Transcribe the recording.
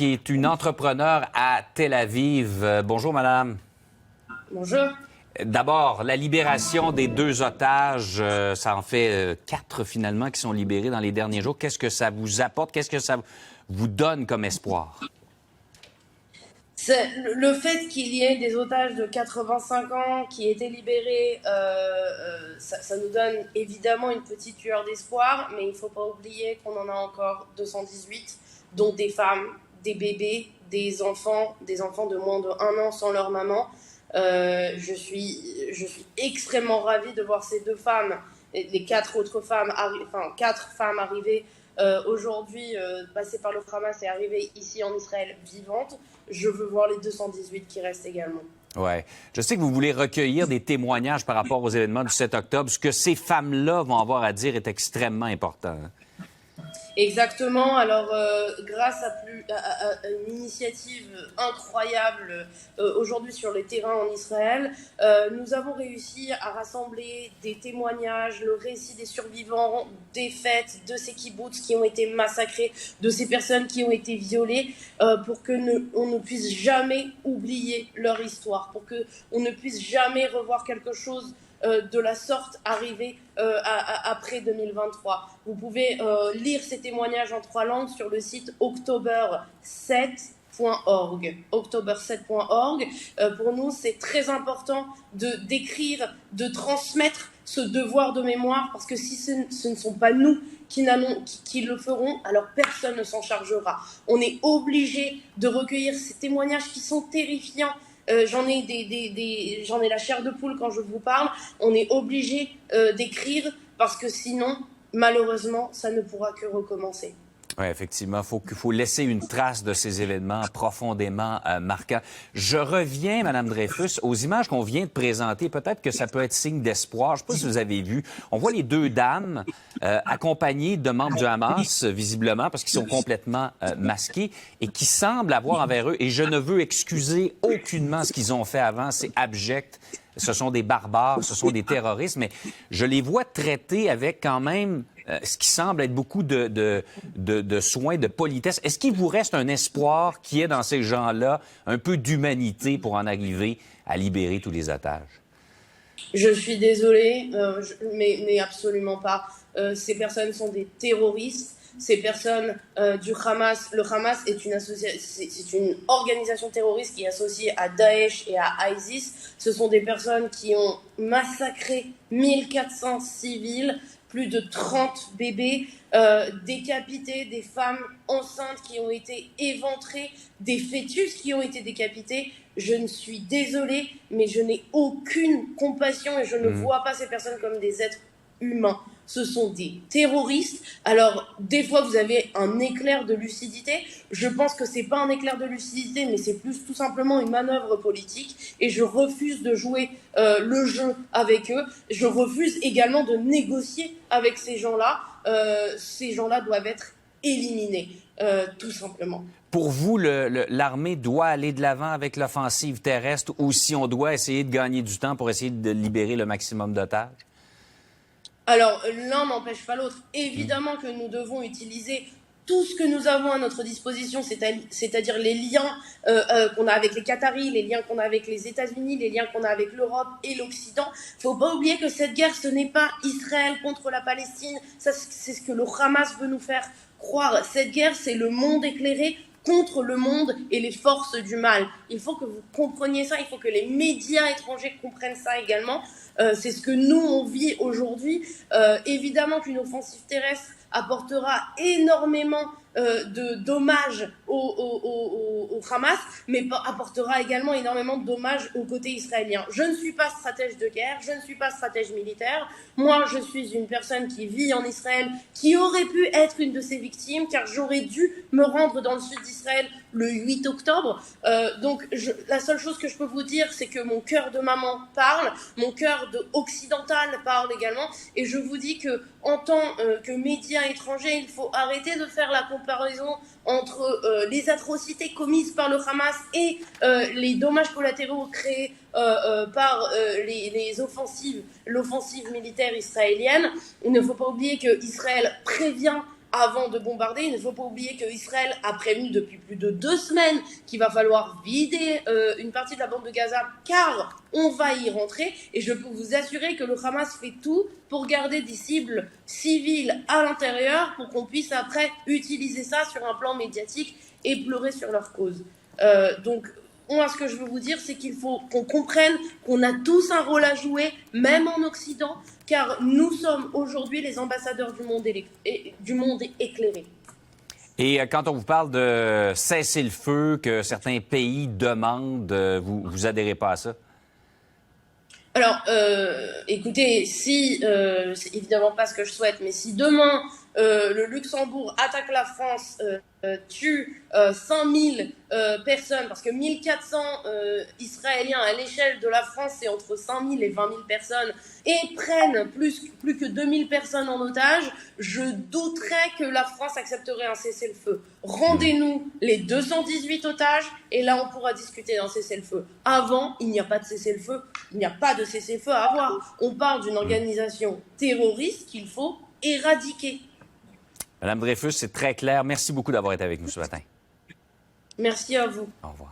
qui est une entrepreneure à Tel Aviv. Bonjour, madame. Bonjour. D'abord, la libération des 2 otages, ça en fait 4 finalement qui sont libérés dans les derniers jours. Qu'est-ce que ça vous apporte? Qu'est-ce que ça vous donne comme espoir? Le fait qu'il y ait des otages de 85 ans qui aient été libérés, ça nous donne évidemment une petite lueur d'espoir, mais il ne faut pas oublier qu'on en a encore 218, dont des femmes, des bébés, des enfants de moins de 1 an sans leur maman. Je suis extrêmement ravie de voir ces 2 femmes, les 4 autres femmes, 4 femmes arrivées aujourd'hui, passées par le Hamas et arrivées ici en Israël vivantes. Je veux voir les 218 qui restent également. Oui. Je sais que vous voulez recueillir des témoignages par rapport aux événements du 7 octobre. Ce que ces femmes-là vont avoir à dire est extrêmement important. Exactement. Alors, grâce à une initiative incroyable aujourd'hui sur les terrains en Israël, nous avons réussi à rassembler des témoignages, le récit des survivants des fêtes de ces kibboutz qui ont été massacrés, de ces personnes qui ont été violées, pour que on ne puisse jamais oublier leur histoire, pour que on ne puisse jamais revoir quelque chose de la sorte arrivée après 2023. Vous pouvez lire ces témoignages en 3 langues sur le site october7.org. October7.org. Pour nous, c'est très important d'écrire, de transmettre ce devoir de mémoire, parce que si ce ne sont pas nous qui le feront, alors personne ne s'en chargera. On est obligé de recueillir ces témoignages qui sont terrifiants. J'en ai la chair de poule quand je vous parle. On est obligé d'écrire, parce que sinon, malheureusement, ça ne pourra que recommencer. Oui, effectivement. Il faut laisser une trace de ces événements profondément marquants. Je reviens, Mme Dreyfus, aux images qu'on vient de présenter. Peut-être que ça peut être signe d'espoir. Je ne sais pas si vous avez vu. On voit les 2 dames accompagnées de membres du Hamas, visiblement, parce qu'ils sont complètement masqués, et qui semblent avoir envers eux, et je ne veux excuser aucunement ce qu'ils ont fait avant, c'est abject. Ce sont des barbares, ce sont des terroristes, mais je les vois traités avec quand même ce qui semble être beaucoup de soins, de politesse. Est-ce qu'il vous reste un espoir qui est dans ces gens-là, un peu d'humanité pour en arriver à libérer tous les otages? Je suis désolée, mais absolument pas. Ces personnes sont des terroristes. Ces personnes du Hamas, le Hamas est une organisation terroriste qui est associée à Daesh et à ISIS. Ce sont des personnes qui ont massacré 1400 civils, plus de 30 bébés, décapités, des femmes enceintes qui ont été éventrées, des fœtus qui ont été décapités. Je ne suis désolée, mais je n'ai aucune compassion et je ne vois pas ces personnes comme des êtres humains. Ce sont des terroristes. Alors, des fois, vous avez un éclair de lucidité. Je pense que c'est pas un éclair de lucidité, mais c'est plus tout simplement une manœuvre politique. Et je refuse de jouer le jeu avec eux. Je refuse également de négocier avec ces gens-là. Ces gens-là doivent être éliminés, tout simplement. Pour vous, l'armée doit aller de l'avant avec l'offensive terrestre, ou si on doit essayer de gagner du temps pour essayer de libérer le maximum d'otages? Alors, l'un n'empêche pas l'autre. Évidemment que nous devons utiliser tout ce que nous avons à notre disposition, c'est-à-dire les liens qu'on a avec les Qataris, les liens qu'on a avec les États-Unis, les liens qu'on a avec l'Europe et l'Occident. Il ne faut pas oublier que cette guerre, ce n'est pas Israël contre la Palestine. Ça, c'est ce que le Hamas veut nous faire croire. Cette guerre, c'est le monde éclairé contre le monde et les forces du mal. Il faut que vous compreniez ça, il faut que les médias étrangers comprennent ça également. C'est ce que nous, on vit aujourd'hui. Évidemment qu'une offensive terrestre apportera énormément de dommages au Hamas, mais apportera également énormément de dommages au côté israélien. Je ne suis pas stratège de guerre, je ne suis pas stratège militaire. Moi, je suis une personne qui vit en Israël, qui aurait pu être une de ces victimes, car j'aurais dû me rendre dans le sud d'Israël le 8 octobre. Donc, la seule chose que je peux vous dire, c'est que mon cœur de maman parle, mon cœur occidental parle également, et je vous dis que en tant que médias étrangers, il faut arrêter de faire la comparaison entre les atrocités commises par le Hamas et les dommages collatéraux créés par l'offensive militaire israélienne. Il ne faut pas oublier que Israël prévient avant de bombarder. Il ne faut pas oublier qu'Israël a prévenu depuis plus de 2 semaines qu'il va falloir vider une partie de la bande de Gaza, car on va y rentrer. Et je peux vous assurer que le Hamas fait tout pour garder des cibles civiles à l'intérieur, pour qu'on puisse après utiliser ça sur un plan médiatique et pleurer sur leur cause. Donc, moi, ce que je veux vous dire, c'est qu'il faut qu'on comprenne qu'on a tous un rôle à jouer, même en Occident, car nous sommes aujourd'hui les ambassadeurs du monde éclairé. Et quand on vous parle de cessez-le-feu que certains pays demandent, vous adhérez pas à ça? Alors, écoutez, c'est évidemment pas ce que je souhaite, mais si demain le Luxembourg attaque la France, tue 5000 personnes, parce que 1400 Israéliens à l'échelle de la France, c'est entre 5000 et 20 000 personnes, et prennent plus que 2000 personnes en otage, je douterais que la France accepterait un cessez-le-feu. Rendez-nous les 218 otages, et là on pourra discuter d'un cessez-le-feu. Avant, il n'y a pas de cessez-le-feu, il n'y a pas de cessez-le-feu à avoir. On parle d'une organisation terroriste qu'il faut éradiquer. Madame Dreyfus, c'est très clair. Merci beaucoup d'avoir été avec nous ce matin. Merci à vous. Au revoir.